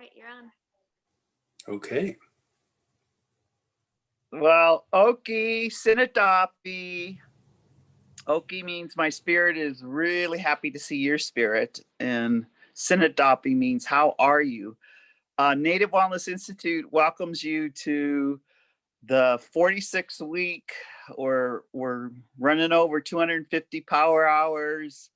right, you're on. Okay. Well, Oki Sinatapi. Oki means my spirit is really happy to see your spirit. And Sinatapi means how are you? Native Wellness Institute welcomes you to the 46th week, or we're running over 250 power hours.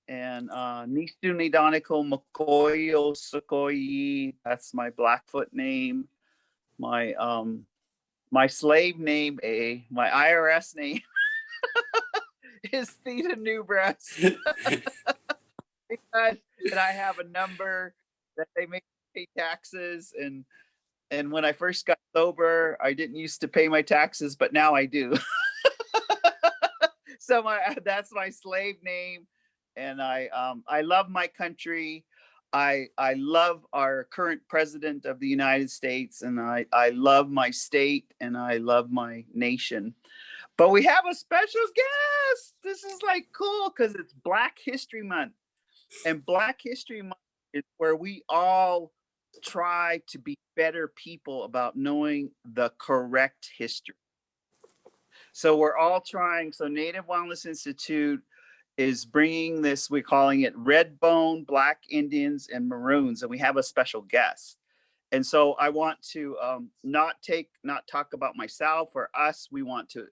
And Nistu Nidaniko Makoyo Sukoi, that's my Blackfoot name. My slave name, my IRS name is Theda Newbreast. And I have a number that they make me pay taxes. And when I first got sober, I didn't used to pay my taxes, but now I do. So that's my slave name. And I love my country. I love our current president of the United States, and I love my state, and I love my nation. But we have a special guest. This is like cool because it's Black History Month. And Black History Month is where we all try to be better people about knowing the correct history. So we're all trying. So Native Wellness Institute is bringing this, we're calling it Redbone, Black Indians, and Maroons. And we have a special guest. And so I want to not talk about myself or us. We want to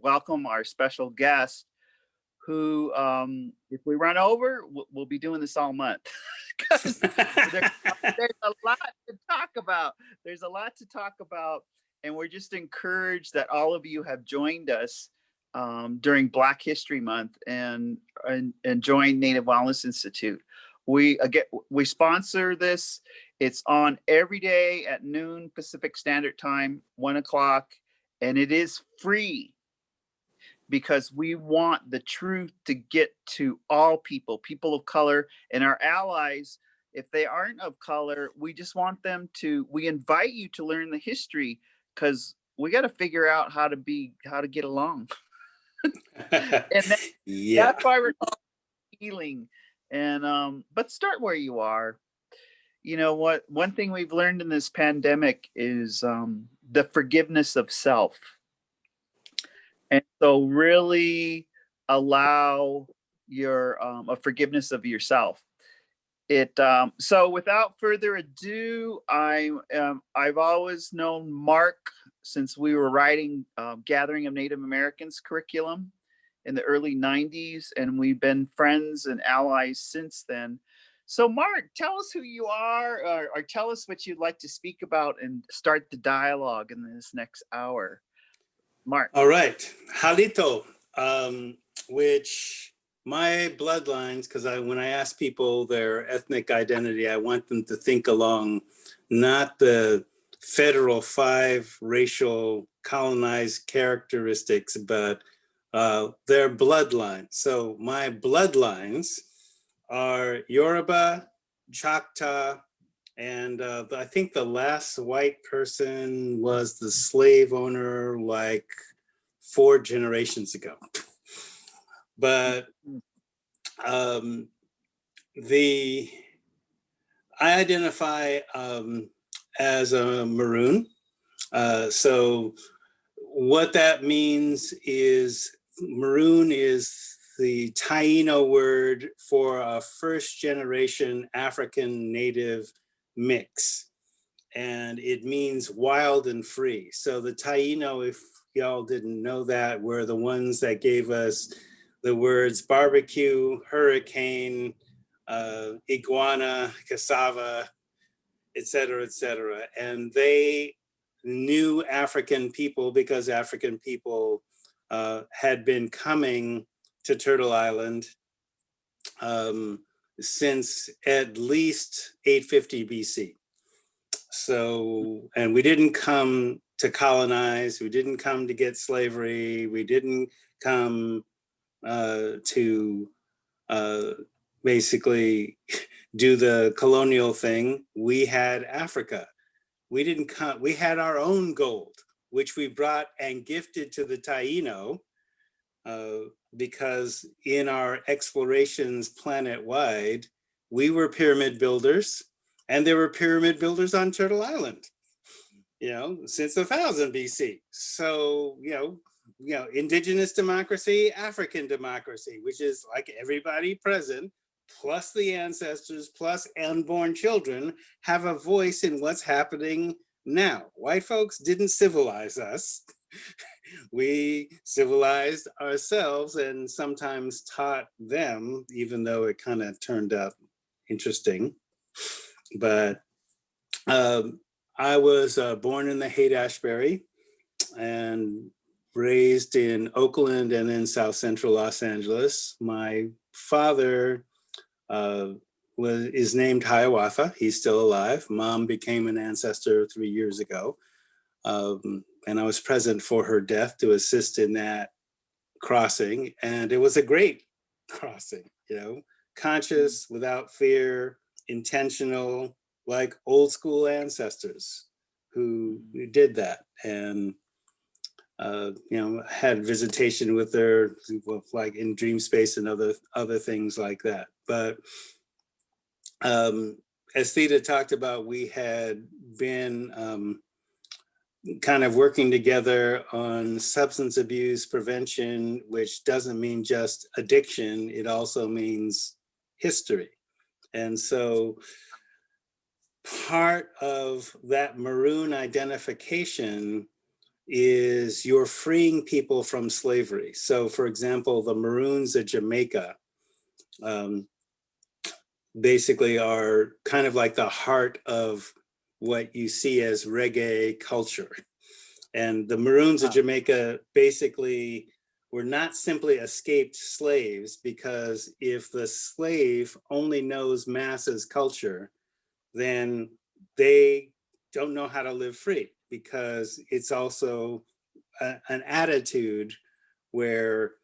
welcome our special guest who, if we run over, we'll be doing this all month. Because there's a lot to talk about. There's a lot to talk about. And we're just encouraged that all of you have joined us during Black History Month and join Native Wellness Institute. We sponsor this. It's on every day at noon Pacific Standard Time, 1 o'clock, and it is free because we want the truth to get to all people of color, and our allies. If they aren't of color, we just want them to. We invite you to learn the history because we got to figure out how to get along. And that's why we're calling healing. And but start where you are. You know what? One thing we've learned in this pandemic is the forgiveness of self. And so really allow your a forgiveness of yourself. So without further ado, I've always known Mark since we were writing Gathering of Native Americans curriculum in the early 90s, and we've been friends and allies since then. So Mark, tell us who you are, or tell us what you'd like to speak about and start the dialogue in this next hour. Mark. All right. Halito, which my bloodlines, because when I ask people their ethnic identity, I want them to think along not the federal 5 racial colonized characteristics, but their bloodline. So my bloodlines are Yoruba, Choctaw, and I think the last white person was the slave owner like 4 generations ago. But I identify as a Maroon. So what that means is Maroon is the Taino word for a first generation African native mix. And it means wild and free. So the Taino, if y'all didn't know that, were the ones that gave us the words barbecue, hurricane, iguana, cassava, et cetera, et cetera. And they knew African people because African people had been coming to Turtle Island since at least 850 BC. So, and we didn't come to colonize, we didn't come to get slavery, we didn't come to basically do the colonial thing. We had Africa. We didn't come, we had our own gold, which we brought and gifted to the Taino because in our explorations planet-wide, we were pyramid builders. And there were pyramid builders on Turtle Island, since 1000 BC. So, indigenous democracy, African democracy, which is like everybody present, plus the ancestors, plus unborn children have a voice in what's happening now. White folks didn't civilize us. We civilized ourselves and sometimes taught them, even though it kind of turned out interesting. But I was born in the Haight-Ashbury and raised in Oakland and then South Central Los Angeles. My father is named Hiawatha. He's still alive. Mom became an ancestor 3 years ago. And I was present for her death to assist in that crossing. And it was a great crossing, conscious, without fear, intentional, like old school ancestors who did that. And, had visitation with her, like in dream space and other things like that. But as Theda talked about, we had been kind of working together on substance abuse prevention, which doesn't mean just addiction, it also means history. And so part of that Maroon identification is you're freeing people from slavery. So for example, the Maroons of Jamaica basically are kind of like the heart of what you see as reggae culture. And the Maroons of Jamaica basically were not simply escaped slaves, because if the slave only knows masses culture, then they don't know how to live free, because it's also an attitude where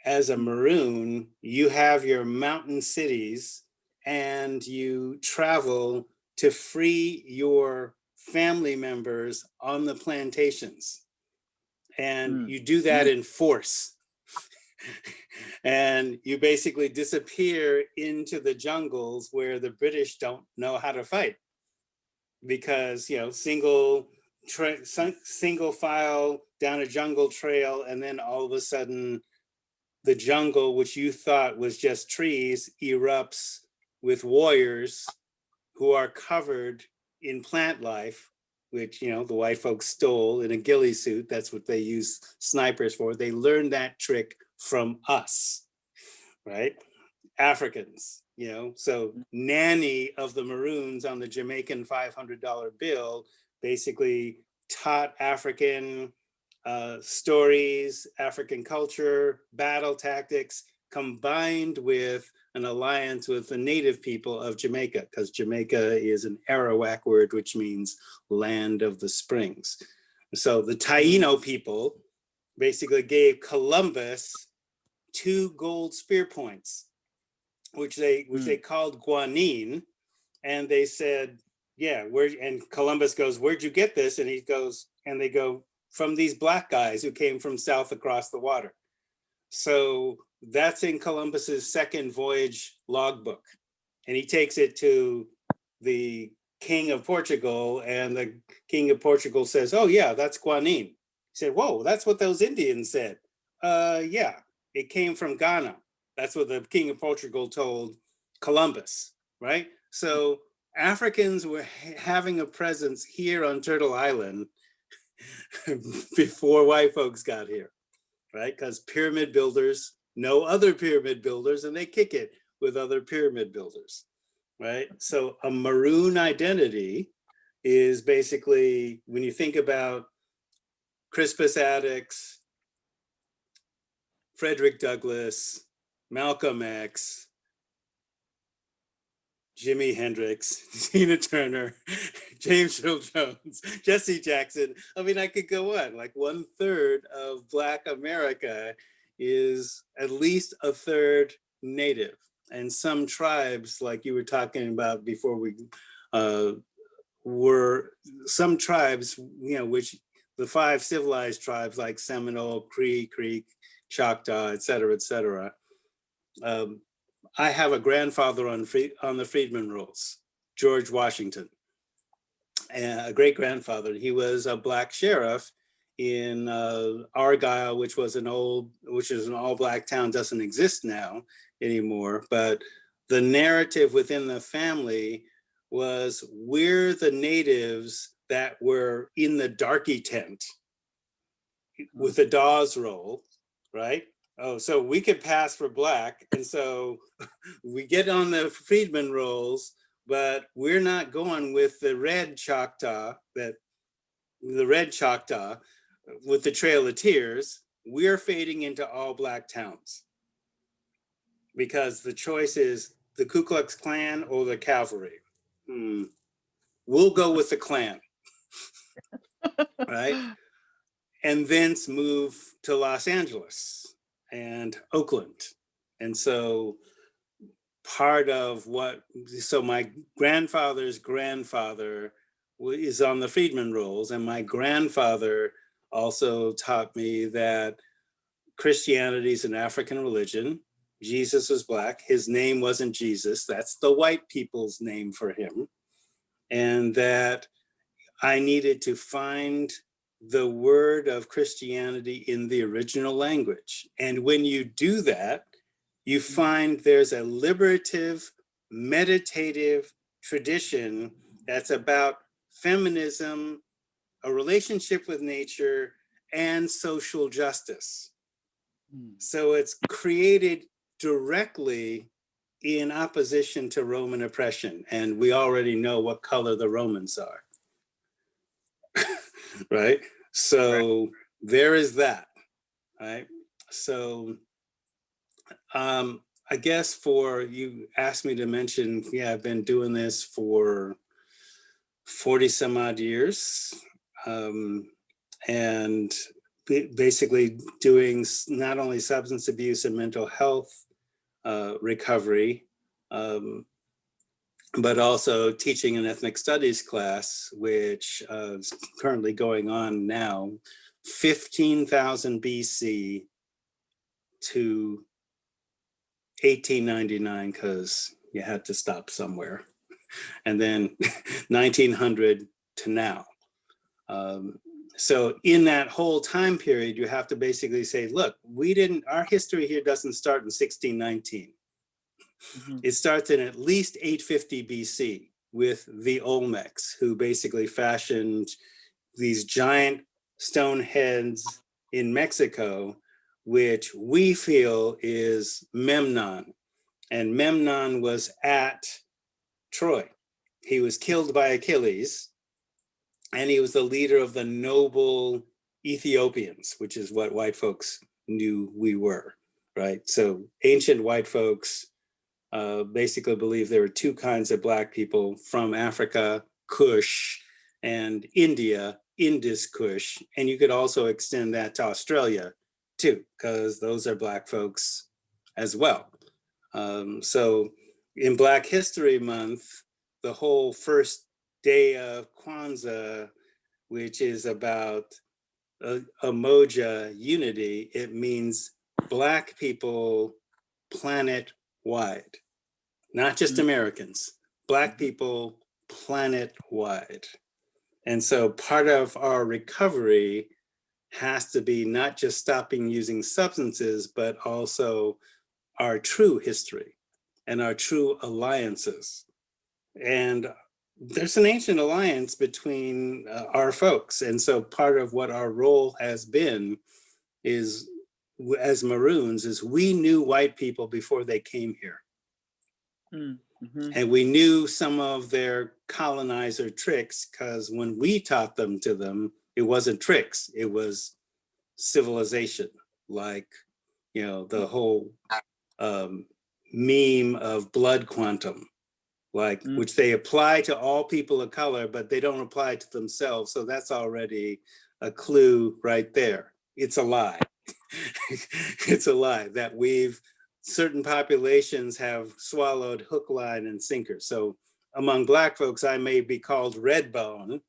as a Maroon, you have your mountain cities and you travel to free your family members on the plantations. And you do that in force. And you basically disappear into the jungles where the British don't know how to fight, because, single file down a jungle trail, and then all of a sudden the jungle, which you thought was just trees, erupts with warriors who are covered in plant life, which, the white folks stole in a ghillie suit. That's what they use snipers for. They learned that trick from us, right? Africans, so Nanny of the Maroons on the Jamaican $500 bill basically taught African stories, African culture, battle tactics, combined with an alliance with the native people of Jamaica, because Jamaica is an Arawak word, which means land of the springs. So the Taino people basically gave Columbus 2 gold spear points, which they called guanine. And they said, yeah, and Columbus goes, where'd you get this? And he goes, and they go, from these black guys who came from south across the water. So that's in Columbus's second voyage logbook. And he takes it to the King of Portugal, and the King of Portugal says, oh yeah, that's guanine. He said, whoa, that's what those Indians said. Yeah, it came from Ghana. That's what the King of Portugal told Columbus, right? So Africans were having a presence here on Turtle Island before white folks got here, right? Because pyramid builders know other pyramid builders, and they kick it with other pyramid builders, right? So a Maroon identity is basically, when you think about Crispus Attucks, Frederick Douglass, Malcolm X, Jimi Hendrix, Tina Turner, James Earl Jones, Jesse Jackson. I mean, I could go on. Like 1/3 of Black America is at least a third Native. And some tribes, like you were talking about before we were some tribes, which the 5 civilized tribes like Seminole, Cree, Creek, Choctaw, et cetera, et cetera. I have a grandfather on the Freedmen Rolls, George Washington, and a great grandfather. He was a black sheriff in Argyle, which is an all black town, doesn't exist now anymore. But the narrative within the family was, we're the natives that were in the darky tent with the Dawes roll, right? Oh, so we could pass for black. And so we get on the freedman rolls, but we're not going with the red Choctaw, with the Trail of Tears. We're fading into all black towns because the choice is the Ku Klux Klan or the cavalry. We'll go with the Klan, right? And thence move to Los Angeles and Oakland. And so my grandfather's grandfather is on the freedman rolls, and my grandfather also taught me that Christianity is an African religion. Jesus was black. His name wasn't Jesus. That's the white people's name for him. And that I needed to find the word of Christianity in the original language. And when you do that, you find there's a liberative, meditative tradition that's about feminism, a relationship with nature, and social justice. So it's created directly in opposition to Roman oppression. And we already know what color the Romans are. Right? So there is that, right? So I guess you asked me to mention, I've been doing this for 40 some odd years, and basically doing not only substance abuse and mental health recovery, but also teaching an ethnic studies class, which is currently going on now, 15,000 BC to 1899, because you had to stop somewhere. And then 1900 to now. So in that whole time period, you have to basically say, look, our history here doesn't start in 1619. It starts in at least 850 BC with the Olmecs, who basically fashioned these giant stone heads in Mexico, which we feel is Memnon. And Memnon was at Troy. He was killed by Achilles, and he was the leader of the noble Ethiopians, which is what white folks knew we were, right? So ancient white folks basically believe there were two kinds of black people from Africa, Kush, and India, Indus Kush. And you could also extend that to Australia too, because those are black folks as well. So in Black History Month, the whole first day of Kwanzaa, which is about Umoja unity, it means black people planet-wide, not just Americans, black people planet-wide. And so part of our recovery has to be not just stopping using substances, but also our true history and our true alliances. And there's an ancient alliance between our folks. And so part of what our role has been is, as Maroons, is we knew white people before they came here. And we knew some of their colonizer tricks, because when we taught them to them, it wasn't tricks, it was civilization. Like, the whole meme of blood quantum, like which they apply to all people of color, but they don't apply to themselves. So that's already a clue right there. It's a lie. It's a lie that certain populations have swallowed hook, line, and sinker. So among black folks, I may be called Redbone.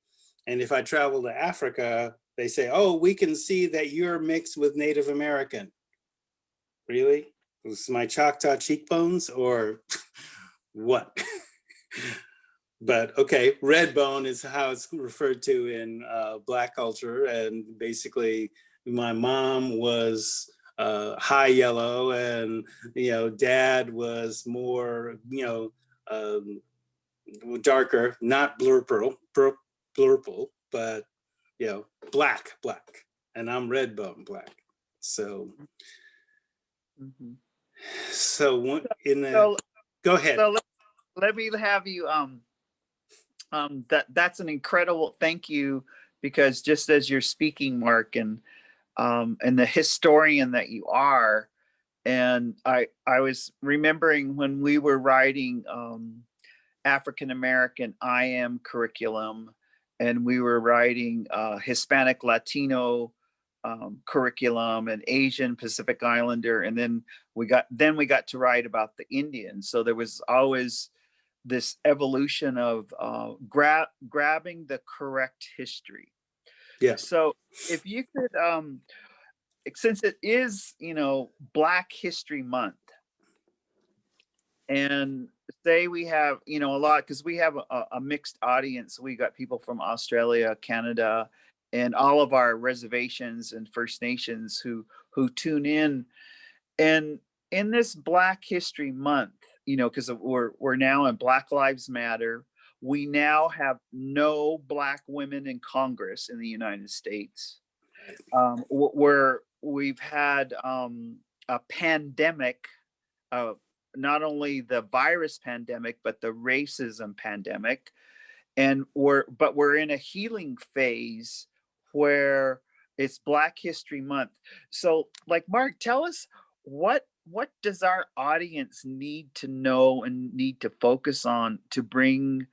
And if I travel to Africa, they say, oh, we can see that you're mixed with Native American. Really? Was my Choctaw cheekbones or what? but okay, Redbone is how it's referred to in Black culture. And basically, my mom was high yellow, and Dad was more darker, not blurple, but black, and I'm Redbone black. So, Mhm. so in the So, go ahead. so let me have you, that's an incredible, thank you, because just as you're speaking, Mark, and the historian that you are, and I was remembering when we were writing African American IM curriculum, and we were writing Hispanic Latino curriculum, and Asian Pacific Islander, and then we got to write about the Indians. So there was always this evolution of grabbing the correct history. Yeah. So if you could, since it is, Black History Month, and say we have, a lot, because we have a mixed audience. We got people from Australia, Canada, and all of our reservations and First Nations who tune in. And in this Black History Month, because we're now in Black Lives Matter, we now have no Black women in Congress in the United States. Where we've had a pandemic, not only the virus pandemic, but the racism pandemic. And we're in a healing phase where it's Black History Month. So, like, Mark, tell us what does our audience need to know and need to focus on to bring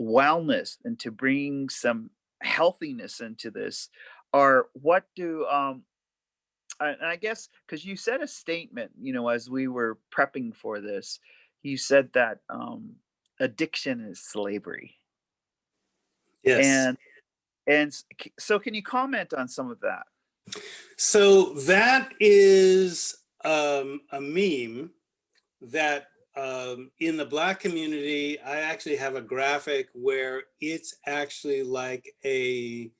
wellness and to bring some healthiness into this? Or what do and I guess because you said a statement, as we were prepping for this, you said that addiction is slavery, Yes. and so can you comment on some of that? So that is a meme that in the Black community, I actually have a graphic where it's actually like a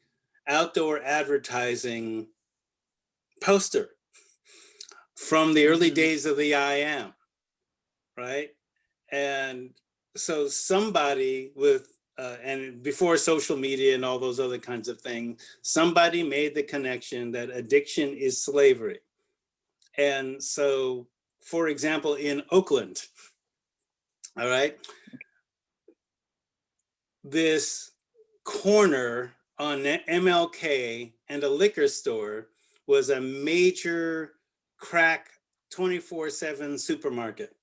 outdoor advertising poster from the early days of the IM, right? And so somebody with and before social media and all those other kinds of things, somebody made the connection that addiction is slavery. And so, for example, in Oakland, all right, this corner on MLK and a liquor store was a major crack 24/7 supermarket,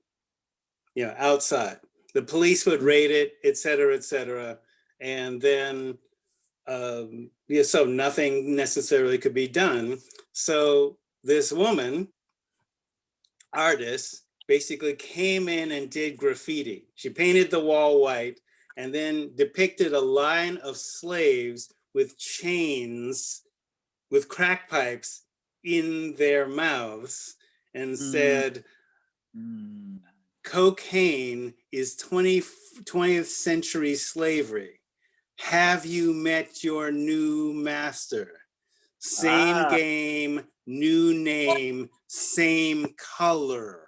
outside. The police would raid it, et cetera, et cetera. And then, so nothing necessarily could be done. So this woman, artist, basically came in and did graffiti. She painted the wall white and then depicted a line of slaves with chains, with crack pipes in their mouths, and said, cocaine is 20th century slavery. Have you met your new master? Same game, new name, same color.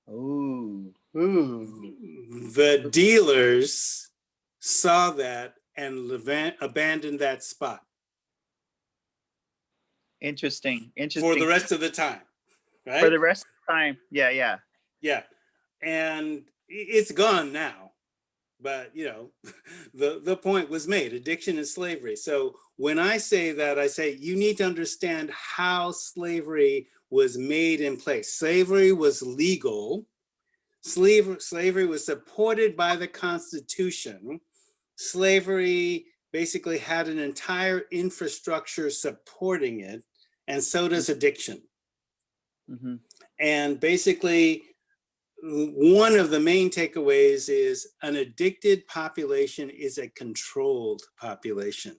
Ooh. The dealers saw that and abandoned that spot. Interesting. For the rest of the time, right? For the rest of the time. Yeah. Yeah. And it's gone now. But, the point was made, addiction is slavery. So when I say that, I say you need to understand how slavery was made in place. Slavery was legal. Slavery was supported by the Constitution. Slavery basically had an entire infrastructure supporting it, and so does addiction. Mm-hmm. And basically, one of the main takeaways is an addicted population is a controlled population.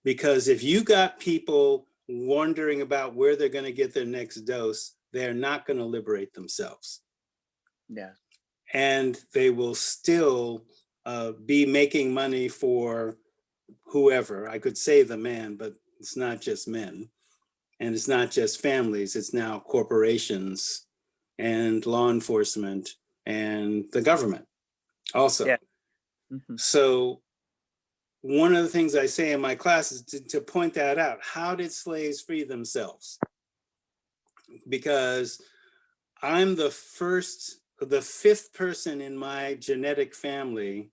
Because if you got people wondering about where they're going to get their next dose, they're not going to liberate themselves. Yeah. And they will still be making money for whoever. I could say the man, but it's not just men. And it's not just families, it's now corporations and law enforcement and the government also. Yeah. So one of the things I say in my class is to point that out. How did slaves free themselves? Because I'm the fifth person in my genetic family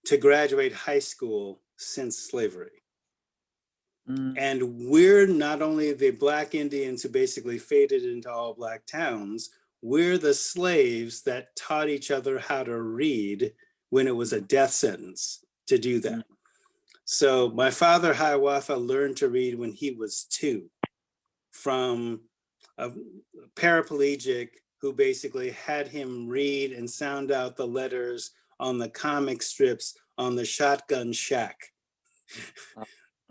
to graduate high school since slavery. And we're not only the Black Indians who basically faded into all Black towns, we're the slaves that taught each other how to read when it was a death sentence to do that. So my father, Hiawatha, learned to read when he was 2 from a paraplegic who basically had him read and sound out the letters on the comic strips on the shotgun shack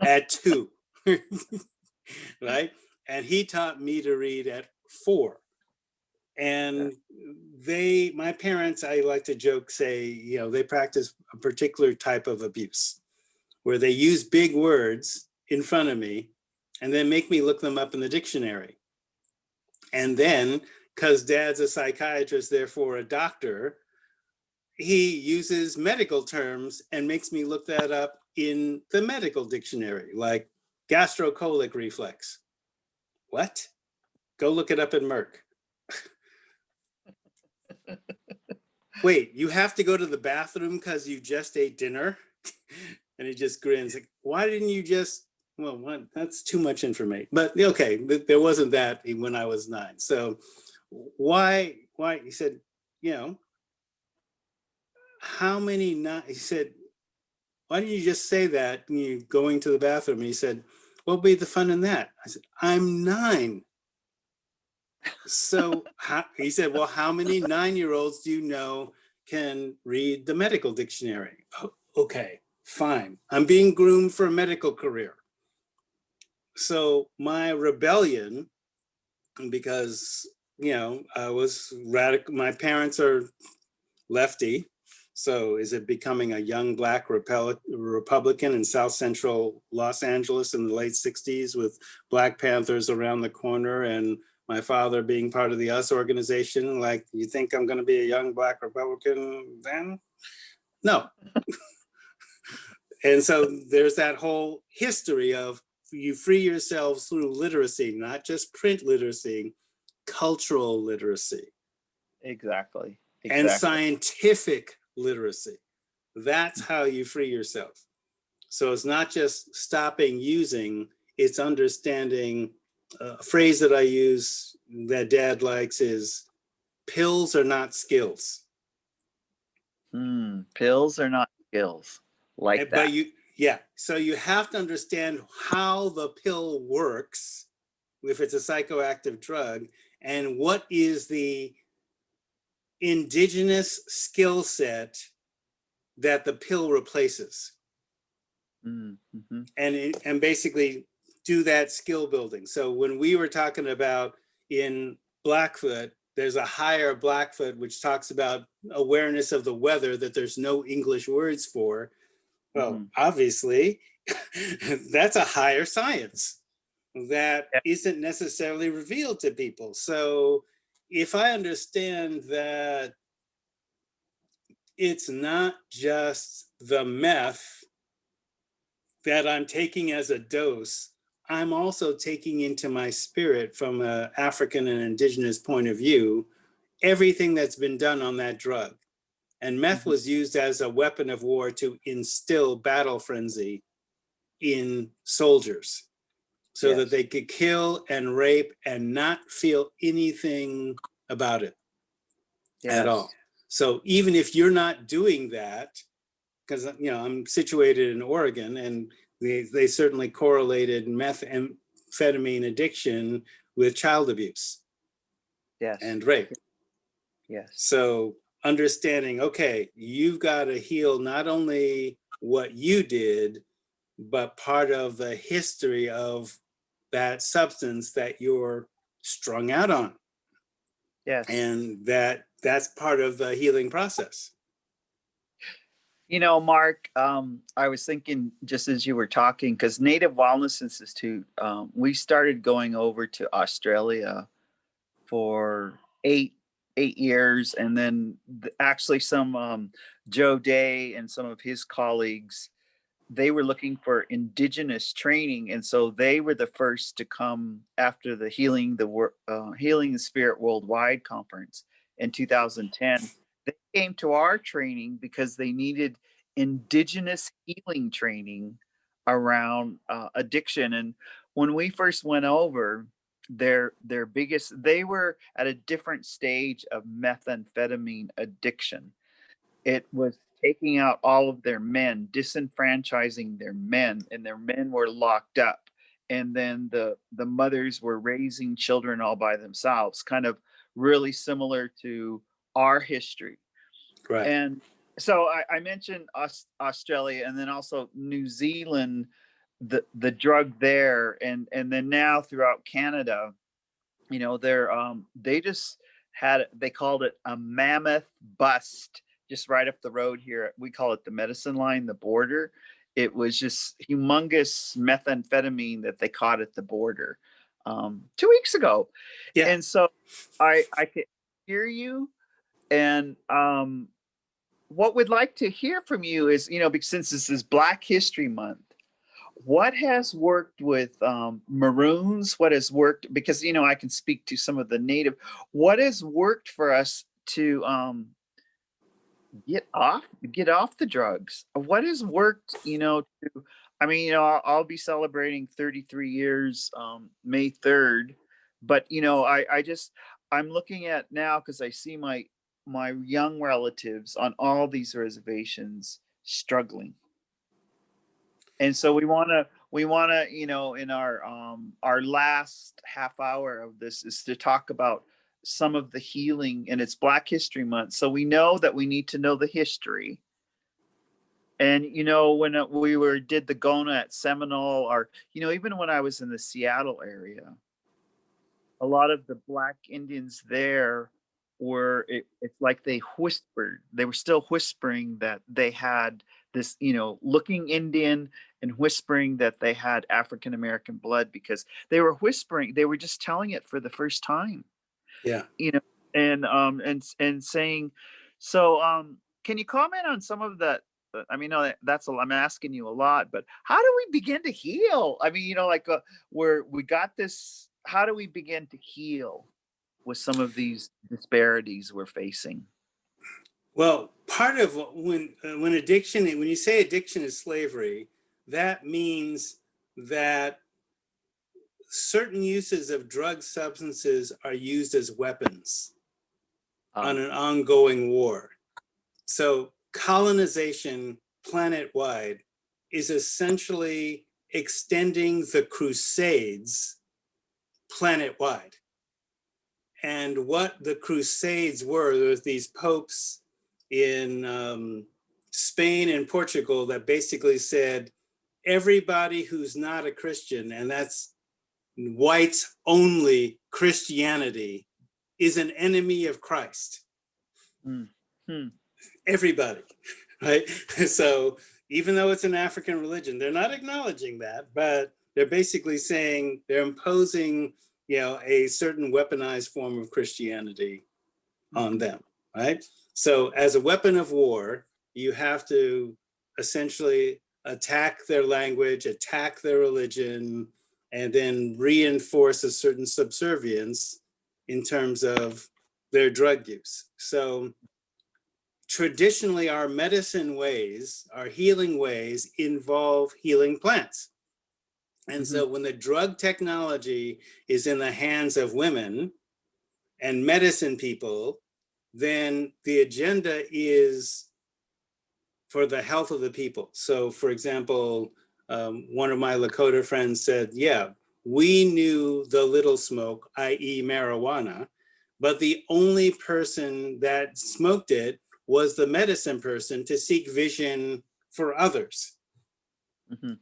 at 2. Right? And he taught me to read at 4. And my parents, I like to joke, say, you know, they practice a particular type of abuse where they use big words in front of me and then make me look them up in the dictionary. And then, because dad's a psychiatrist, therefore a doctor, he uses medical terms and makes me look that up in the medical dictionary, like gastrocolic reflex. What? Go look it up in Merck. Wait, you have to go to the bathroom because you just ate dinner? And he just grins like, why didn't you just, well, what? That's too much information. But okay, there wasn't that when I was 9. So why, he said, you know, how many, he said, why didn't you just say that when you're going to the bathroom? And he said, what would be the fun in that? I said, I'm 9. So he said, well, how many 9-year-olds do you know can read the medical dictionary? Oh, okay, fine. I'm being groomed for a medical career. So my rebellion, because, you know, I was radical, my parents are lefty. So is it becoming a young Black Republican in South Central Los Angeles in the late 60s with Black Panthers around the corner and my father being part of the US organization? Like, you think I'm going to be a young Black Republican then? No. And so there's that whole history of you free yourselves through literacy, not just print literacy, cultural literacy. Exactly. And scientific literacy. That's how you free yourself. So it's not just stopping using, it's understanding. A phrase that I use that Dad likes is, pills are not skills. Pills are not skills. Like that. But so you have to understand how the pill works if it's a psychoactive drug, and what is the indigenous skill set that the pill replaces. And basically do that skill building. So when we were talking about in Blackfoot, there's a higher Blackfoot which talks about awareness of the weather that there's no English words for. Well, obviously, that's a higher science that isn't necessarily revealed to people. So if I understand that it's not just the meth that I'm taking as a dose, I'm also taking into my spirit, from an African and indigenous point of view, everything that's been done on that drug. And meth was used as a weapon of war to instill battle frenzy in soldiers so that they could kill and rape and not feel anything about it at all. So even if you're not doing that, because, you know, I'm situated in Oregon, and they certainly correlated methamphetamine addiction with child abuse and rape. So understanding, okay, you've got to heal not only what you did, but part of the history of that substance that you're strung out on. And that's part of the healing process. You know, Mark, I was thinking just as you were talking, because Native Wellness Institute, we started going over to Australia for eight years, and then actually some Joe Day and some of his colleagues, they were looking for indigenous training, and so they were the first to come after the Healing the Spirit Worldwide conference in 2010. They came to our training because they needed indigenous healing training around addiction. And when we first went over, their biggest, they were at a different stage of methamphetamine addiction. It was taking out all of their men, disenfranchising their men, and their men were locked up. And then the mothers were raising children all by themselves, kind of really similar to our history. Right. And so I mentioned Australia, and then also New Zealand, the drug there, and then now throughout Canada, you know, they just had, they called it a mammoth bust just right up the road here. We call it the medicine line, the border. It was just humongous methamphetamine that they caught at the border 2 weeks ago. Yeah. And so I could hear you. And what we'd like to hear from you is, you know, because since this is Black History Month, what has worked with Maroons? What has worked, because, you know, I can speak to some of the native, what has worked for us to get off the drugs? What has worked, you know, to, I mean, you know, I'll be celebrating 33 years May 3rd, but, you know, I'm looking at now, because I see my young relatives on all these reservations struggling. And so we want to, you know, in our last half hour of this is to talk about some of the healing, and it's Black History Month, so we know that we need to know the history. And, you know, when we did the Gona at Seminole, or, you know, even when I was in the Seattle area, a lot of the Black Indians there were, it's like they whispered, they were still whispering that they had this, you know, looking Indian, and whispering that they had African American blood, because they were whispering, they were just telling it for the first time, Yeah. you know. And saying, so can you comment on some of that? I mean, no, that's I'm asking you a lot, but how do we begin to heal? I mean, you know, like where we got this, how do we begin to heal with some of these disparities we're facing? Well, part of when addiction, when you say addiction is slavery, that means that certain uses of drug substances are used as weapons on an ongoing war. So colonization planet-wide is essentially extending the Crusades planet-wide. And what the Crusades were, there was these popes in Spain and Portugal that basically said, everybody who's not a Christian, and that's whites only Christianity, is an enemy of Christ. Mm-hmm. Everybody, right? So even though it's an African religion, they're not acknowledging that, but they're basically saying, they're imposing, you know, a certain weaponized form of Christianity on them, right? So as a weapon of war, you have to essentially attack their language, attack their religion, and then reinforce a certain subservience in terms of their drug use. So traditionally, our medicine ways, our healing ways involve healing plants. And so when the drug technology is in the hands of women and medicine people, then the agenda is for the health of the people. So for example, one of my Lakota friends said, yeah, we knew the little smoke, i.e. marijuana, but the only person that smoked it was the medicine person to seek vision for others.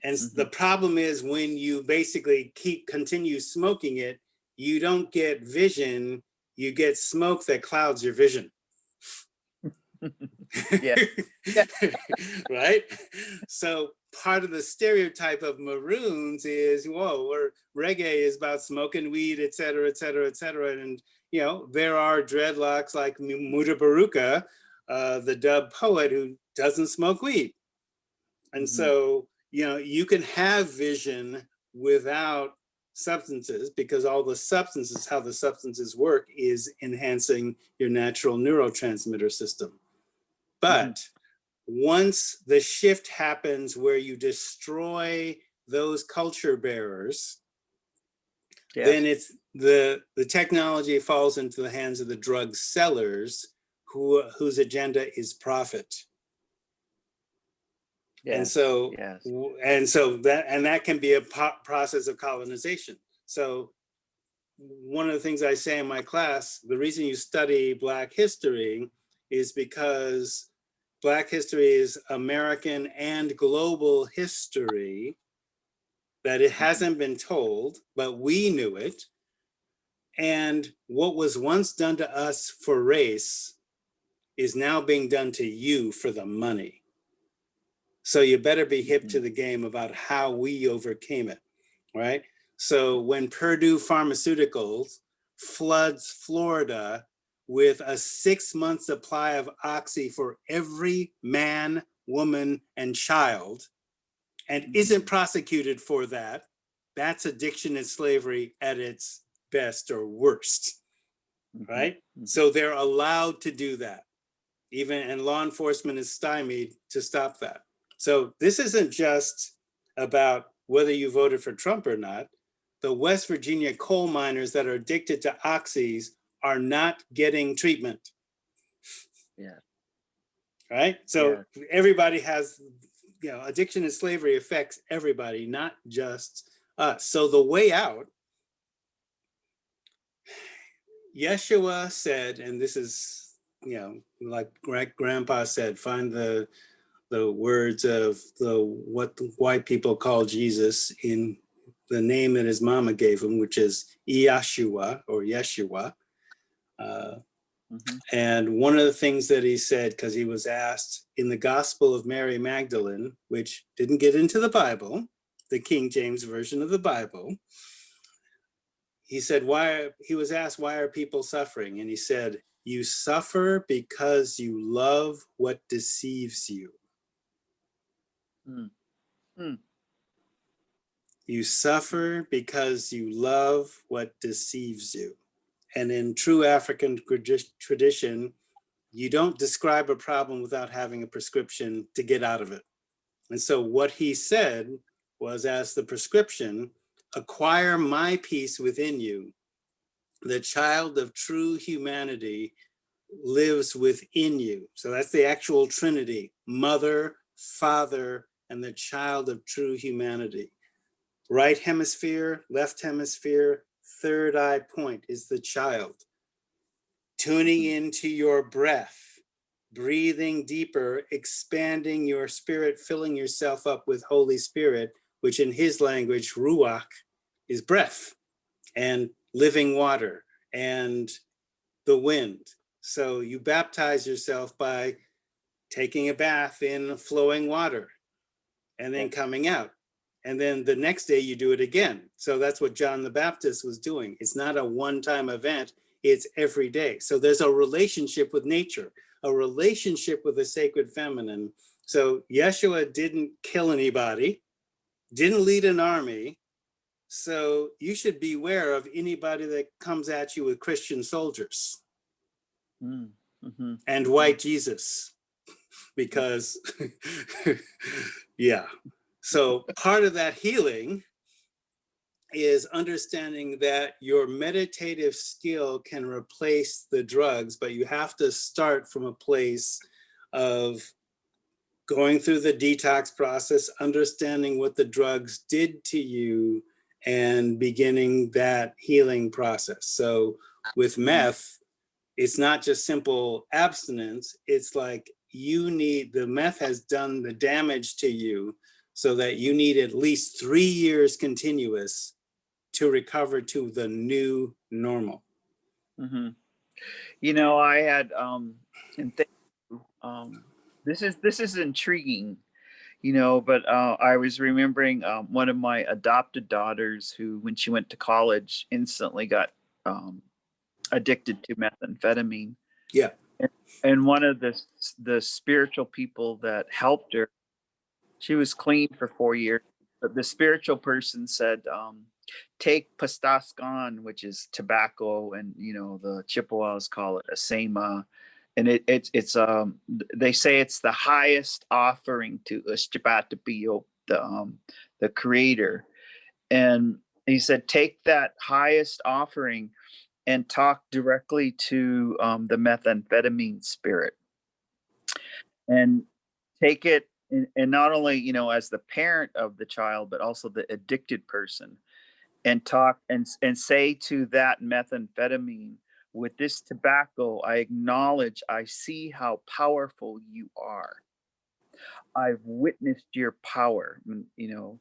And the problem is when you basically continue smoking it, you don't get vision, you get smoke that clouds your vision. Yeah. Yeah. Right? So part of the stereotype of Maroons is, whoa, or reggae is about smoking weed, et cetera, et cetera, et cetera. And, you know, there are dreadlocks like Muda Baruka, the dub poet who doesn't smoke weed. And so, you know, you can have vision without substances, because all the substances, how the substances work is enhancing your natural neurotransmitter system. But once the shift happens where you destroy those culture bearers, then it's the technology falls into the hands of the drug sellers whose agenda is profit. And so, that can be a process of colonization. So one of the things I say in my class, the reason you study Black history is because Black history is American and global history, that it hasn't been told, but we knew it. And what was once done to us for race is now being done to you for the money. So you better be hip to the game about how we overcame it, right? So when Purdue Pharmaceuticals floods Florida with a 6-month supply of oxy for every man, woman, and child, and isn't prosecuted for that, that's addiction and slavery at its best or worst, right? So they're allowed to do that, and law enforcement is stymied to stop that. So this isn't just about whether you voted for Trump or not. The West Virginia coal miners that are addicted to oxys are not getting treatment. Yeah. Right? So everybody has, you know, addiction and slavery affects everybody, not just us. So the way out, Yeshua said, and this is, you know, like Grandpa said, find the words of what the white people call Jesus in the name that his mama gave him, which is Yeshua or Yeshua. And one of the things that he said, because he was asked in the Gospel of Mary Magdalene, which didn't get into the Bible, the King James Version of the Bible, he said, he was asked, why are people suffering? And he said, you suffer because you love what deceives you. You suffer because you love what deceives you. And in true African tradition, you don't describe a problem without having a prescription to get out of it. And so what he said was, as the prescription, acquire my peace within you. The child of true humanity lives within you. So that's the actual Trinity, Mother, Father, and the child of true humanity. Right hemisphere, left hemisphere, third eye point is the child. Tuning into your breath, breathing deeper, expanding your spirit, filling yourself up with Holy Spirit, which in his language, ruach, is breath and living water and the wind. So you baptize yourself by taking a bath in flowing water and then coming out. And then the next day you do it again. So that's what John the Baptist was doing. It's not a one-time event, it's every day. So there's a relationship with nature, a relationship with the sacred feminine. So Yeshua didn't kill anybody, didn't lead an army. So you should beware of anybody that comes at you with Christian soldiers and white Jesus, because yeah. So part of that healing is understanding that your meditative skill can replace the drugs, but you have to start from a place of going through the detox process, understanding what the drugs did to you, and beginning that healing process. So with meth, it's not just simple abstinence. It's like the meth has done the damage to you, so that you need at least 3 years continuous to recover to the new normal. You know, I had, and this is intriguing, you know, but I was remembering one of my adopted daughters who, when she went to college, instantly got addicted to methamphetamine. Yeah. And one of the spiritual people that helped her, she was clean for 4 years, but the spiritual person said, take pastascon, which is tobacco, and you know the Chippewas call it asema, and it's they say it's the highest offering to Ushtabatapiyo, the creator. And he said, take that highest offering and talk directly to the methamphetamine spirit, and take it, and not only, you know, as the parent of the child, but also the addicted person, and talk and say to that methamphetamine, with this tobacco, I acknowledge, I see how powerful you are. I've witnessed your power, you know,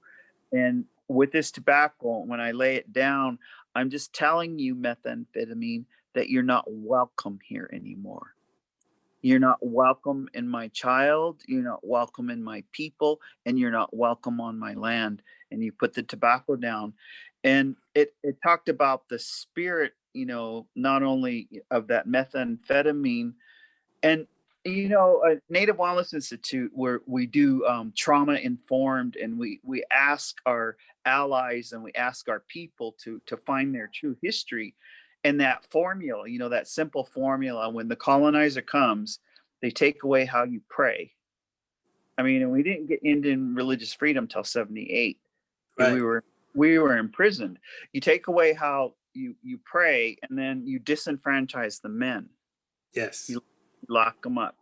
and with this tobacco, when I lay it down, I'm just telling you, methamphetamine, that you're not welcome here anymore. You're not welcome in my child. You're not welcome in my people, and you're not welcome on my land. And you put the tobacco down, and it talked about the spirit, you know, not only of that methamphetamine, and you know, Native Wellness Institute, where we do trauma informed, and we ask our allies and we ask our people to find their true history. And that formula, you know, that simple formula, when the colonizer comes, they take away how you pray. I mean, and we didn't get Indian religious freedom till 78. Right. We were imprisoned. You take away how you pray, and then you disenfranchise the men. Yes. You lock them up.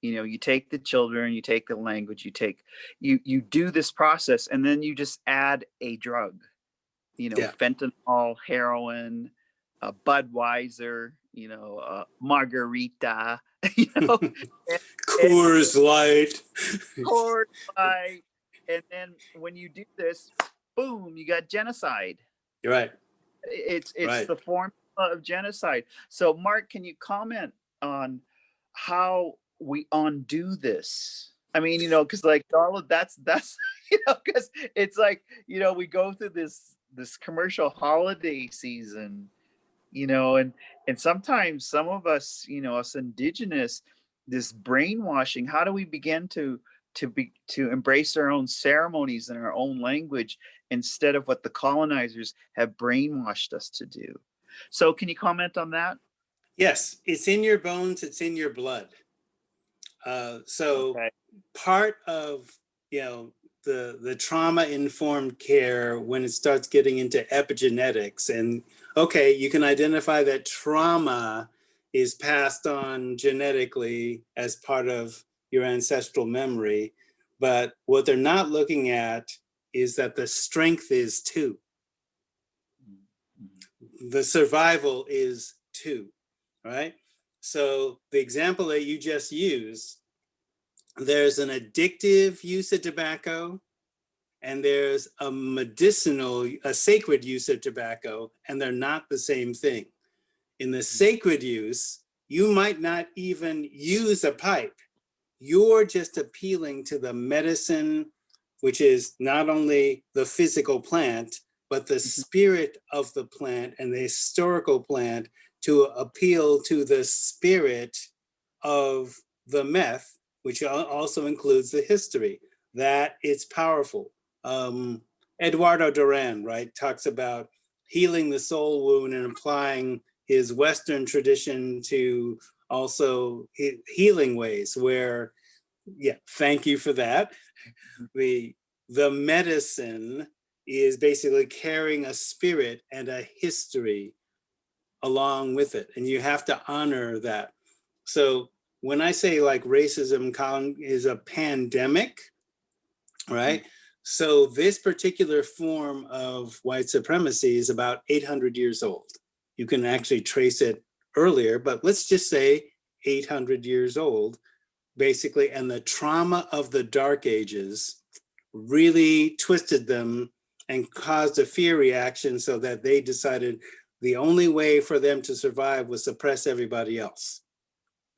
You know, you take the children, you take the language, you do this process, and then you just add a drug, you know, Yeah. fentanyl, heroin, Budweiser, you know, margarita, you know, Coors Light. Coors Light. And then when you do this, boom, you got genocide. You're right. It's Right. the formula of genocide. So, Mark, can you comment on how we undo this? I mean, you know, because like all of that's you know, because it's like, you know, we go through this commercial holiday season, you know, and sometimes some of us, you know, us indigenous, this brainwashing, how do we begin to embrace our own ceremonies and our own language instead of what the colonizers have brainwashed us to do? So can you comment on that? Yes, it's in your bones, it's in your blood. So Okay. part of, you know, the trauma informed care, when it starts getting into epigenetics, and okay, you can identify that trauma is passed on genetically as part of your ancestral memory, but what they're not looking at is that the strength is too. The survival is too, right? So the example that you just used, there's an addictive use of tobacco, and there's a medicinal, a sacred use of tobacco, and they're not the same thing. In the sacred use, you might not even use a pipe. You're just appealing to the medicine, which is not only the physical plant, but the spirit of the plant and the historical plant, to appeal to the spirit of the meth, which also includes the history. That it's powerful. Eduardo Duran, right, talks about healing the soul wound and applying his Western tradition to also healing ways where, yeah, thank you for that. The medicine is basically carrying a spirit and a history along with it, and you have to honor that. So when I say like racism is a pandemic, right? So this particular form of white supremacy is about 800 years old. You can actually trace it earlier, but let's just say 800 years old, basically. And the trauma of the Dark Ages really twisted them and caused a fear reaction, so that they decided the only way for them to survive was suppress everybody else.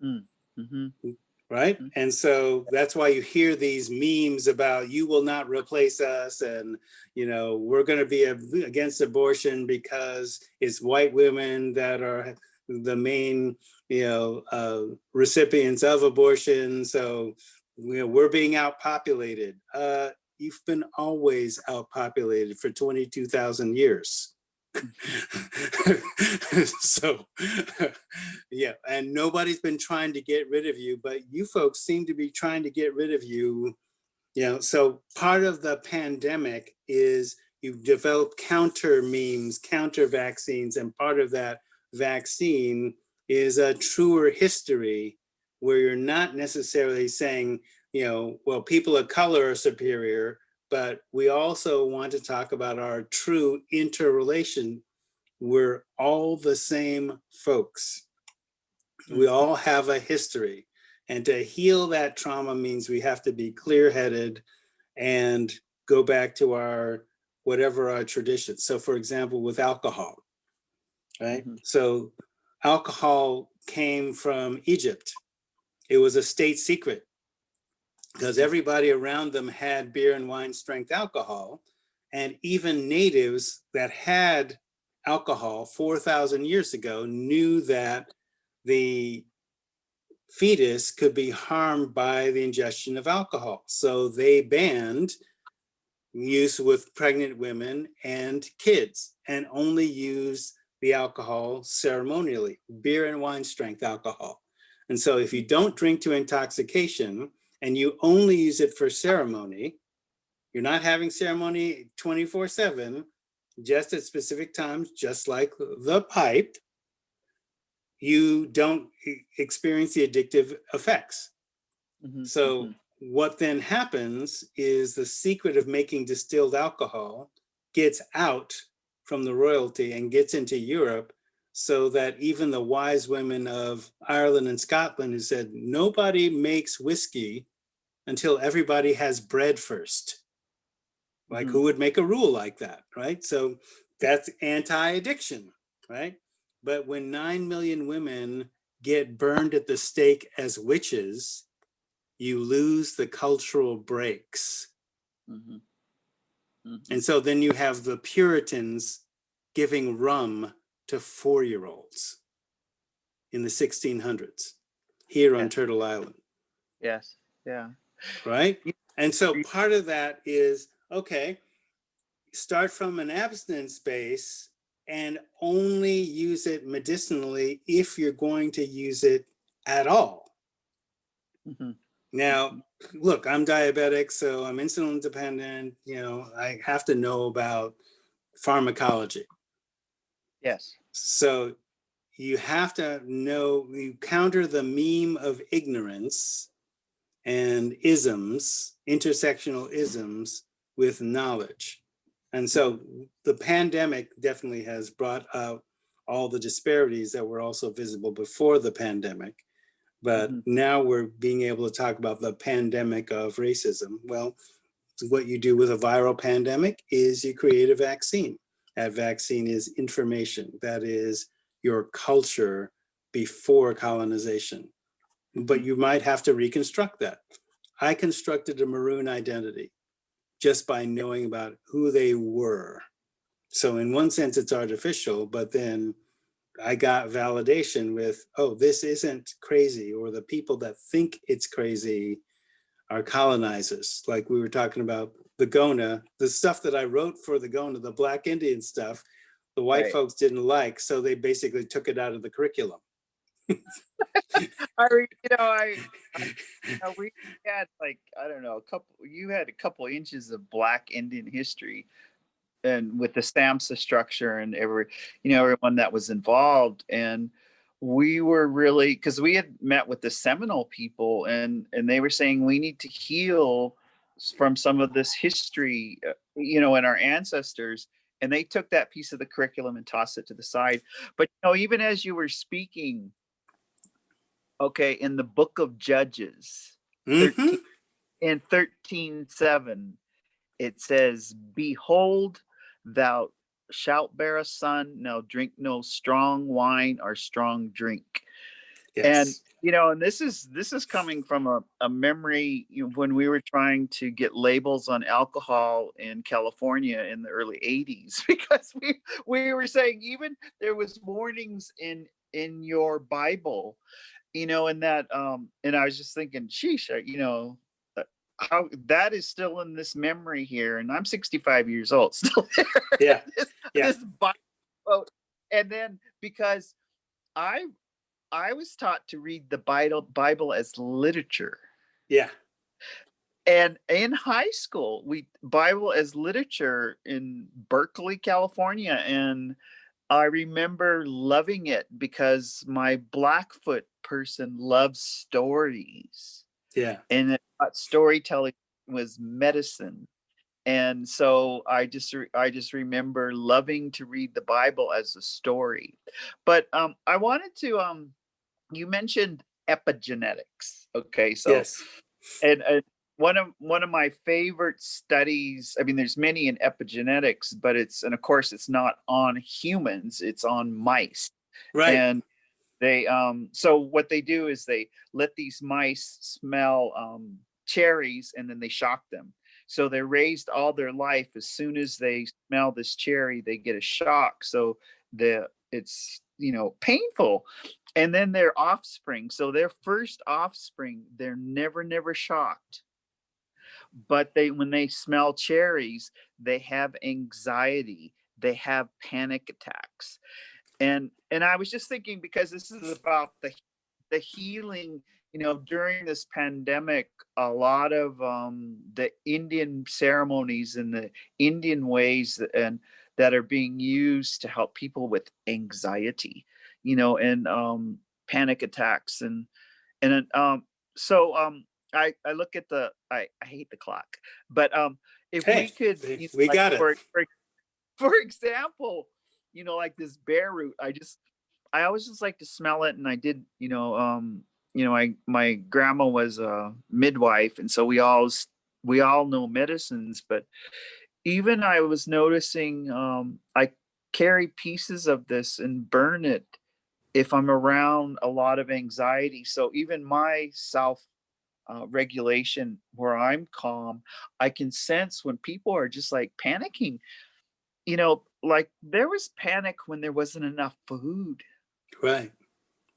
Mm-hmm. right? Mhm. And so that's why you hear these memes about you will not replace us, and we're going to be against abortion because it's white women that are the main recipients of abortion. So we're being outpopulated. You've been always outpopulated for 22,000 years. So yeah, and nobody's been trying to get rid of you, but you folks seem to be trying to get rid of you. So part of the pandemic is you've developed counter memes, counter vaccines, and part of that vaccine is a truer history where you're not necessarily saying, well, people of color are superior, but we also want to talk about our true interrelation. We're all the same folks. We all have a history. And to heal that trauma means we have to be clear-headed and go back to our whatever our traditions. So for example, with alcohol, right? So alcohol came from Egypt. It was a state secret because everybody around them had beer and wine strength alcohol. And even natives that had alcohol 4,000 years ago knew that the fetus could be harmed by the ingestion of alcohol. So they banned use with pregnant women and kids and only use the alcohol ceremonially, beer and wine strength alcohol. And so if you don't drink to intoxication and you only use it for ceremony, you're not having ceremony 24/7, just at specific times, just like the pipe, you don't experience the addictive effects. So what then happens is the secret of making distilled alcohol gets out from the royalty and gets into Europe, so that even the wise women of Ireland and Scotland who said nobody makes whiskey until everybody has bread first. Like who would make a rule like that, right? So that's anti-addiction, right? But when 9 million women get burned at the stake as witches, you lose the cultural breaks. And so then you have the Puritans giving rum to 4-year-olds in the 1600s here on Turtle Island. Yes. Yeah. Right? And so part of that is, okay, start from an abstinence base and only use it medicinally if you're going to use it at all. Now, look, I'm diabetic, so I'm insulin dependent. I have to know about pharmacology. Yes. So you have to know, you counter the meme of ignorance and isms, intersectional isms, with knowledge. And so the pandemic definitely has brought out all the disparities that were also visible before the pandemic. But now we're being able to talk about the pandemic of racism. Well, what you do with a viral pandemic is you create a vaccine. That vaccine is information. That is your culture before colonization. But you might have to reconstruct that. I constructed a Maroon identity just by knowing about who they were. So in one sense, it's artificial, but then I got validation with, oh, this isn't crazy, or the people that think it's crazy are colonizers. Like we were talking about the Gona, the stuff that I wrote for the Gona, the Black Indian stuff, the white folks didn't like, so they basically took it out of the curriculum. We had like, I don't know, you had a couple inches of Black Indian history, and with the SAMHSA structure and everyone that was involved. And we were really, because we had met with the Seminole people, and they were saying we need to heal from some of this history, in our ancestors. And they took that piece of the curriculum and tossed it to the side. But even as you were speaking, okay, in the book of Judges, 13, in 13:7, it says, "Behold, thou shalt bear a son, now drink no strong wine or strong drink." And Yes. and this is coming from a memory, when we were trying to get labels on alcohol in California in the early 80s, because we were saying, even there was warnings in your Bible, and that and I was just thinking, sheesh, uh, how that is still in this memory here, and I'm 65 years old still there. Yeah. this, Yeah. this Bible. And then because I I was taught to read the Bible as literature. Yeah. And in high school, we Bible as literature in Berkeley, California. And I remember loving it because my Blackfoot person loves stories. Yeah. And I thought storytelling was medicine. And so I just remember loving to read the Bible as a story. But I wanted to you mentioned epigenetics. Okay, so Yes. and one of my favorite studies. I mean, there's many in epigenetics, but and of course, it's not on humans; it's on mice. Right. And they so what they do is they let these mice smell cherries, and then they shock them. So they're raised all their life. As soon as they smell this cherry, they get a shock. So it's painful. And then their offspring, so their first offspring, they're never shocked. But when they smell cherries, they have anxiety, they have panic attacks. And I was just thinking, because this is about the healing, during this pandemic, a lot of the Indian ceremonies and the Indian ways and that are being used to help people with anxiety, and panic attacks. And so I look at I hate the clock, but if Hey, we could, we like got it. for example, like this bear root, I always just like to smell it. And I did, my grandma was a midwife, and so we all know medicines. But even I was noticing, I carry pieces of this and burn it if I'm around a lot of anxiety. So even my self regulation, where I'm calm, I can sense when people are just like panicking. Like there was panic when there wasn't enough food. Right.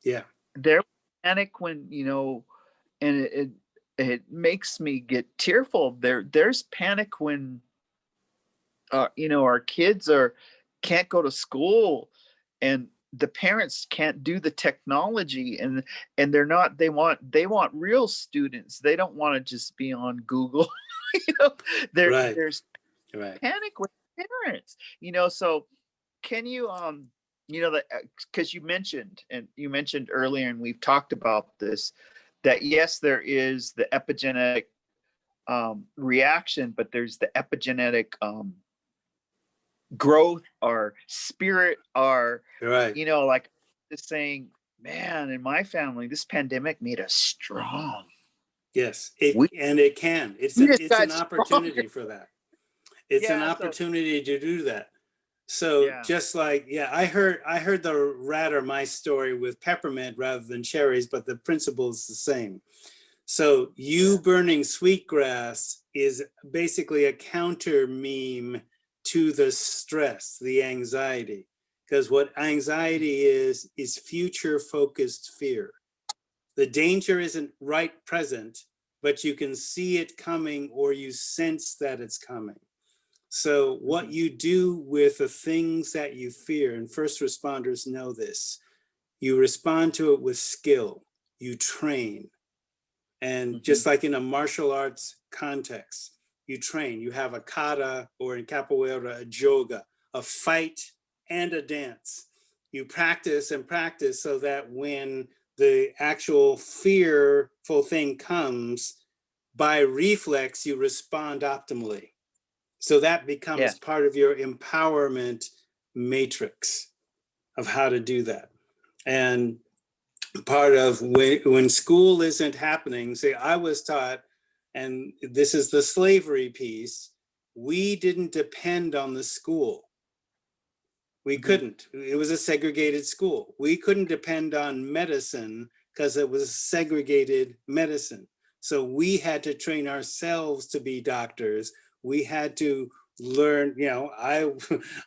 Yeah. There was panic when, and it makes me get tearful. There's panic when our kids can't go to school, and the parents can't do the technology, and they want real students. They don't want to just be on Google. you know Right. there's Right. panic with parents. So can you that, because you mentioned earlier, and we've talked about this, that yes, there is the epigenetic reaction, but there's the epigenetic growth or spirit, or Right. like just saying, man, in my family this pandemic made us strong. Yes. we, It can. It's we an just it's got an stronger. opportunity for that. It's an Yeah, so opportunity to do that. So yeah, just like, yeah, I heard the rat or mice story with peppermint rather than cherries, but the principle is the same. So you yeah, burning sweetgrass is basically a counter meme to the stress, the anxiety. Because what anxiety is future focused fear. The danger isn't right present, but you can see it coming or you sense that it's coming. So what mhm, you do with the things that you fear, and first responders know this, you respond to it with skill, you train. And mhm, just like in a martial arts context, you train, you have a kata, or in capoeira, a joga, a fight and a dance. You practice and practice so that when the actual fearful thing comes, by reflex, you respond optimally. So that becomes yeah, part of your empowerment matrix of how to do that. And part of when school isn't happening, say, I was taught, and this is the slavery piece, we didn't depend on the school. We mhm, couldn't. It was a segregated school. We couldn't depend on medicine because it was segregated medicine. So we had to train ourselves to be doctors. We had to learn,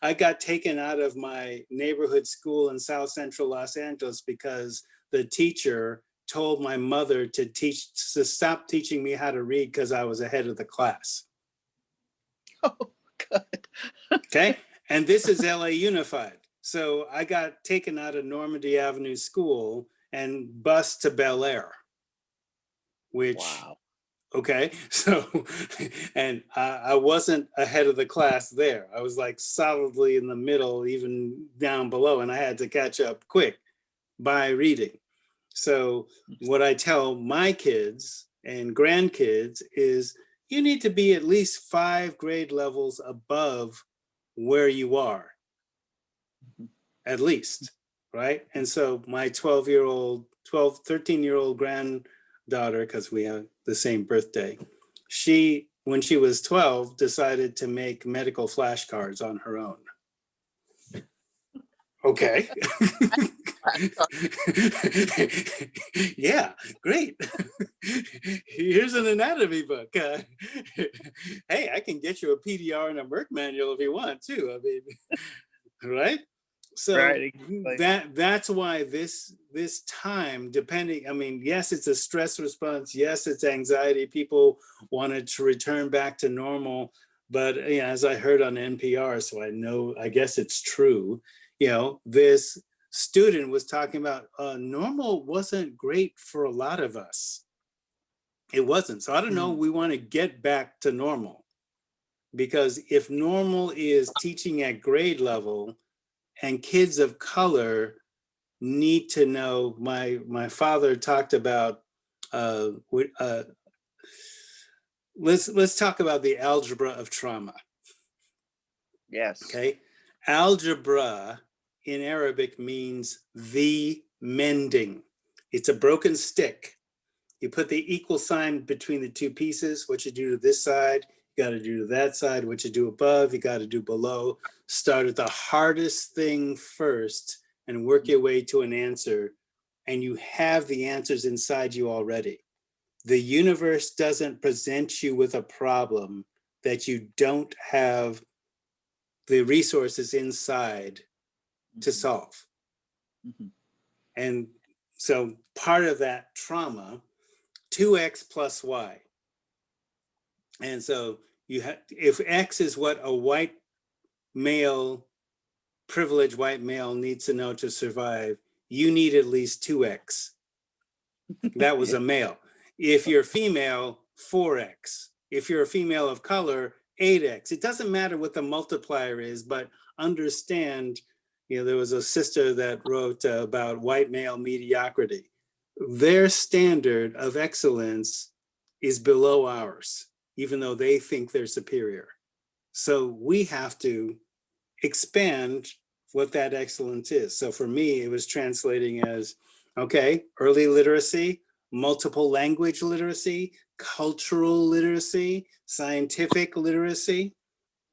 I got taken out of my neighborhood school in South Central Los Angeles because the teacher told my mother to stop teaching me how to read because I was ahead of the class. Oh, good. Okay. And this is LA Unified. So I got taken out of Normandy Avenue School and bused to Bel Air, which, Wow. okay. So, and I wasn't ahead of the class there. I was like solidly in the middle, even down below, and I had to catch up quick by reading. So what I tell my kids and grandkids is you need to be at least 5 grade levels above where you are, at least, right? And so my 13-year-old granddaughter, because we have the same birthday, when she was 12, decided to make medical flashcards on her own. Okay. Yeah, great. Here's an anatomy book. Hey, I can get you a PDR and a Merck manual if you want too. I mean, right? So Right, exactly. that's why this time, depending, I mean, yes, it's a stress response. Yes, it's anxiety. People wanted to return back to normal. But as I heard on NPR, so I guess it's true, this student was talking about normal wasn't great for a lot of us. It wasn't. So I don't know, we want to get back to normal, because if normal is teaching at grade level and kids of color need to know, my father talked about, let's talk about the algebra of trauma. Yes. Okay. Algebra in Arabic means the mending. It's a broken stick. You put the equal sign between the two pieces. What you do to this side, you got to do to that side. What you do above, you got to do below. Start at the hardest thing first and work your way to an answer. And you have the answers inside you already. The universe doesn't present you with a problem that you don't have the resources inside to solve. Mm-hmm. And so part of that trauma, 2x plus y. And so if x is what a white male, privileged white male needs to know to survive, you need at least 2x. That was Yeah. a male. If you're female, 4x. If you're a female of color, 8x. It doesn't matter what the multiplier is, but understand, there was a sister that wrote about white male mediocrity. Their standard of excellence is below ours, even though they think they're superior. So we have to expand what that excellence is. So for me, it was translating as, okay, early literacy, multiple language literacy, cultural literacy, scientific literacy,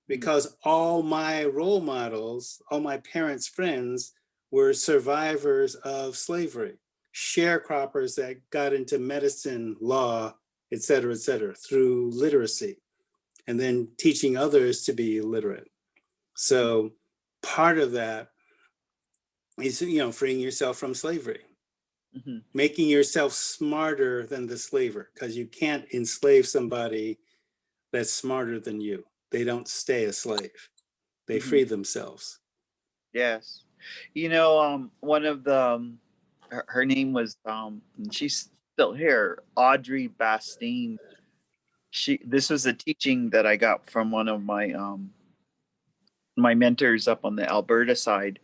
because all my role models, all my parents' friends were survivors of slavery, sharecroppers that got into medicine, law, et cetera, through literacy, and then teaching others to be literate. So part of that is, freeing yourself from slavery, making yourself smarter than the slaver, because you can't enslave somebody that's smarter than you. They don't stay a slave. They free themselves. Yes. One of the, her name was, and she's still here, Audrey Bastine. This was a teaching that I got from one of my mentors up on the Alberta side.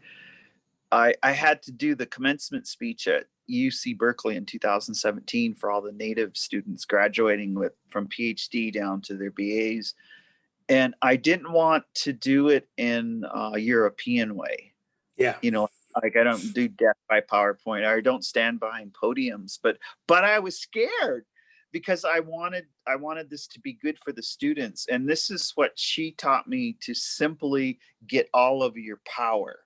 I had to do the commencement speech at UC Berkeley in 2017 for all the Native students graduating from PhD down to their BAs. And I didn't want to do it in a European way. Yeah. Like I don't do death by PowerPoint. I don't stand behind podiums, but I was scared because I wanted this to be good for the students. And this is what she taught me: to simply get all of your power.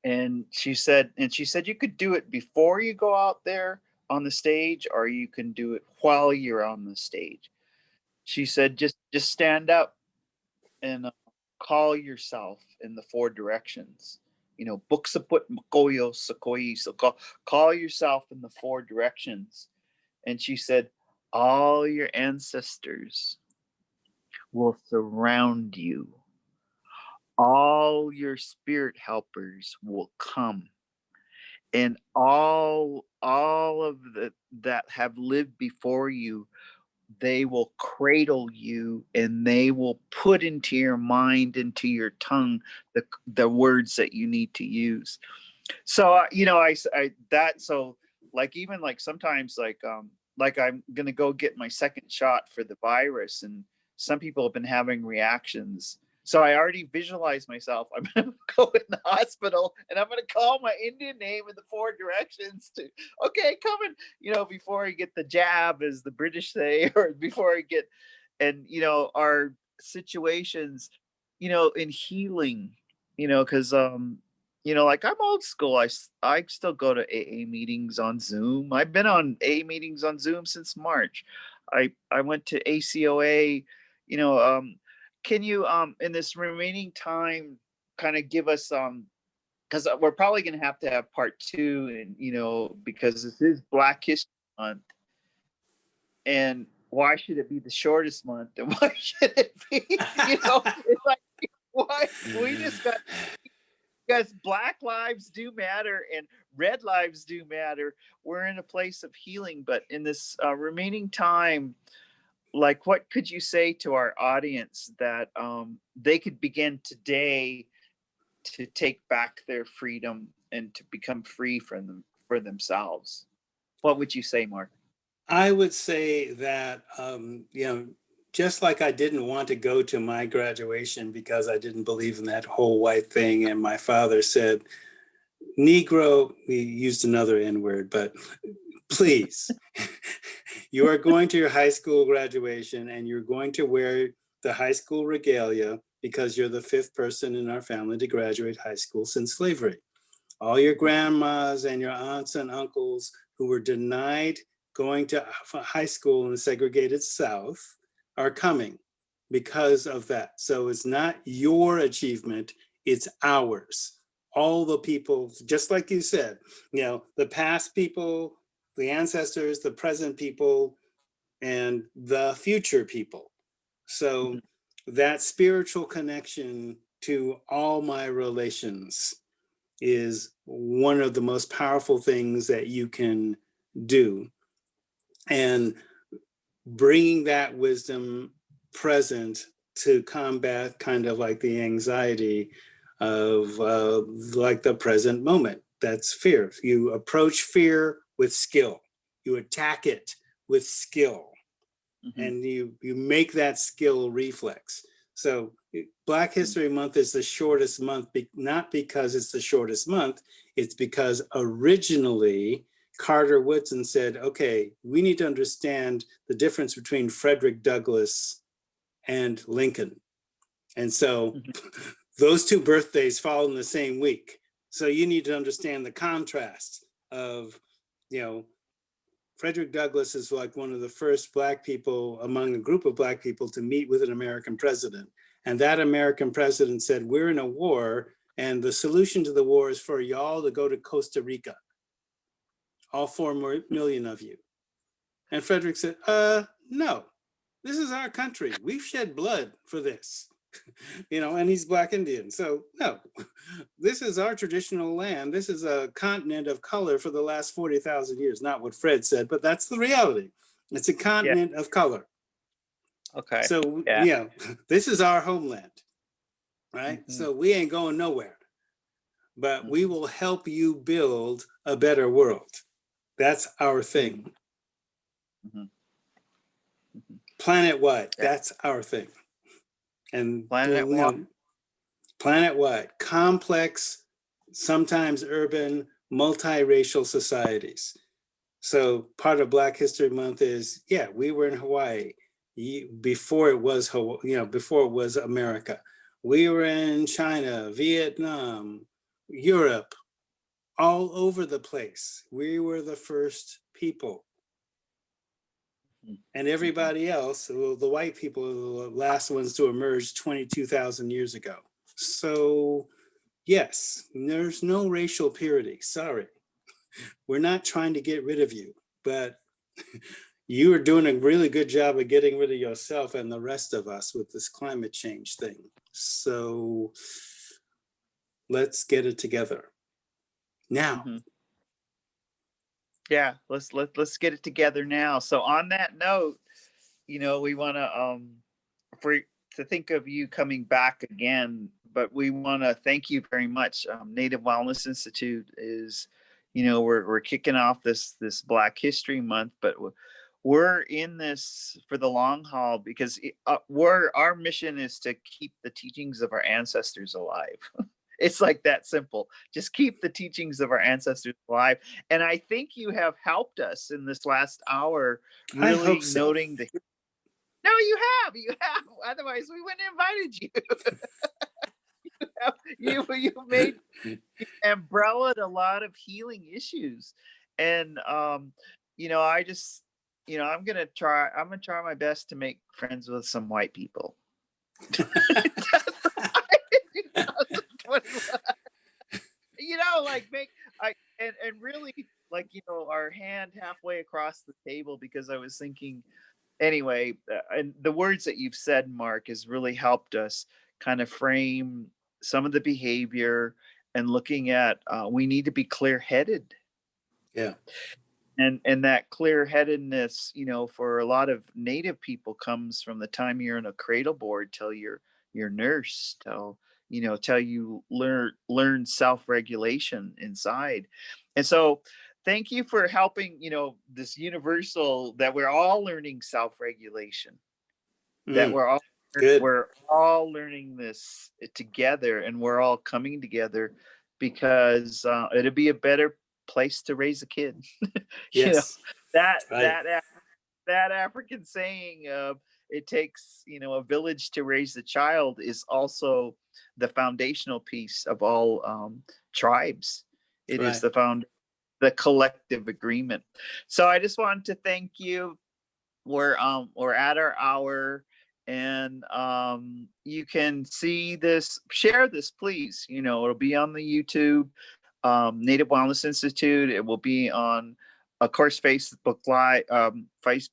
And she said you could do it before you go out there on the stage, or you can do it while you're on the stage. She said just stand up and call yourself in the four directions. Buksaput makoyo sakoi. So call yourself in the four directions. And she said, all your ancestors will surround you. All your spirit helpers will come. And all of that have lived before you, they will cradle you, and they will put into your mind, into your tongue, the words that you need to use. So like, even like sometimes, like I'm gonna go get my second shot for the virus, and some people have been having reactions. So I already visualize myself. I'm gonna go in the hospital, and I'm gonna call my Indian name in the four directions to, okay, come in, before I get the jab, as the British say, or before I get, and our situations, in healing, because like, I'm old school. I still go to AA meetings on Zoom. I've been on AA meetings on Zoom since March. I went to ACOA. Can you in this remaining time kind of give us because we're probably going to have part two, and because this is Black History Month, and why should it be the shortest month, and why should it be it's like, why we just got, because Black lives do matter and red lives do matter. We're in a place of healing, but in this remaining time, like, what could you say to our audience that they could begin today to take back their freedom and to become free for themselves? What would you say, Mark? I would say that, just like I didn't want to go to my graduation because I didn't believe in that whole white thing. And my father said, Negro, we used another N-word, but please, you are going to your high school graduation and you're going to wear the high school regalia because you're the fifth person in our family to graduate high school since slavery. All your grandmas and your aunts and uncles who were denied going to high school in the segregated South are coming because of that. So it's not your achievement, it's ours. All the people, just like you said, the past people, the ancestors, the present people, and the future people. So that spiritual connection to all my relations is one of the most powerful things that you can do. And bringing that wisdom present to combat kind of like the anxiety of like the present moment. That's fear. You approach fear with skill. You attack it with skill. And you make that skill reflex. So Black History Month is the shortest month, not because it's the shortest month, it's because originally Carter Woodson said, okay, we need to understand the difference between Frederick Douglass and Lincoln. And so those two birthdays fall in the same week. So you need to understand the contrast of, Frederick Douglass is like one of the first Black people among a group of Black people to meet with an American president. And that American president said, we're in a war, and the solution to the war is for y'all to go to Costa Rica, all 4 million of you. And Frederick said, no, this is our country. We've shed blood for this. And he's Black Indian. So no, this is our traditional land. This is a continent of color for the last 40,000 years. Not what Fred said, but that's the reality. It's a continent of color. Okay. So this is our homeland, right? So we ain't going nowhere, but we will help you build a better world. That's our thing. Planet-wide, that's our thing. And planet-wide, complex, sometimes urban, multiracial societies. So part of Black History Month is, we were in Hawaii before it was before it was America. We were in China, Vietnam, Europe, all over the place. We were the first people. And everybody else, well, the white people are the last ones to emerge 22,000 years ago. So yes, there's no racial purity. Sorry. We're not trying to get rid of you, but you are doing a really good job of getting rid of yourself and the rest of us with this climate change thing. So let's get it together now. Yeah, let's get it together now. So on that note, we want to think of you coming back again, but we want to thank you very much. Native Wellness Institute is, we're kicking off this Black History Month, but we're in this for the long haul because our mission is to keep the teachings of our ancestors alive. It's like that simple. Just keep the teachings of our ancestors alive. And I think you have helped us in this last hour, I really hope so. noting the. No, you have. Otherwise, we wouldn't have invited you. you made umbrellaed a lot of healing issues, and I just, I'm gonna try my best to make friends with some white people. Like and really, like, our hand halfway across the table, because I was thinking anyway, and the words that you've said, Mark, has really helped us kind of frame some of the behavior and looking at we need to be clear-headed. Yeah. And that clear-headedness, for a lot of Native people comes from the time you're in a cradle board till you're nursed, till you learn self-regulation inside. And so thank you for helping, this universal, that we're all learning self-regulation, that Good. we're all learning this together, and we're all coming together because it'll be a better place to raise a kid. Yes. that Right. that African saying of it takes, a village to raise a child is also the foundational piece of all tribes. It is Right. the collective agreement. So I just wanted to thank you. We're at our hour, and you can see this, share this, please. It'll be on the YouTube, Native Wellness Institute. It will be on, of course, Facebook Live,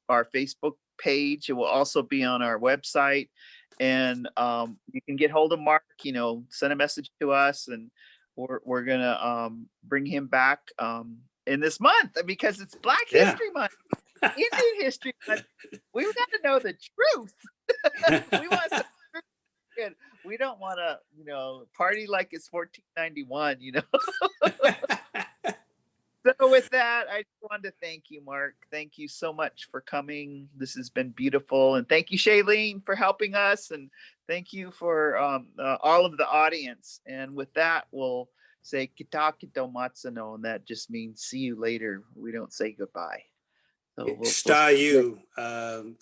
our Facebook page. It will also be on our website, and you can get hold of Mark. Send a message to us, and we're gonna bring him back in this month, because it's Black History Month, Indian History Month. We got to know the truth. We want some truth. And we don't want to, party like it's 1491. So with that, I just wanted to thank you, Mark. Thank you so much for coming. This has been beautiful. And thank you, Shailene, for helping us. And thank you for all of the audience. And with that, we'll say kita kito matsuno, and that just means see you later. We don't say goodbye. So Stayu,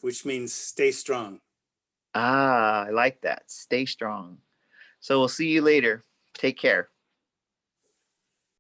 which means stay strong. I like that. Stay strong. So we'll see you later. Take care.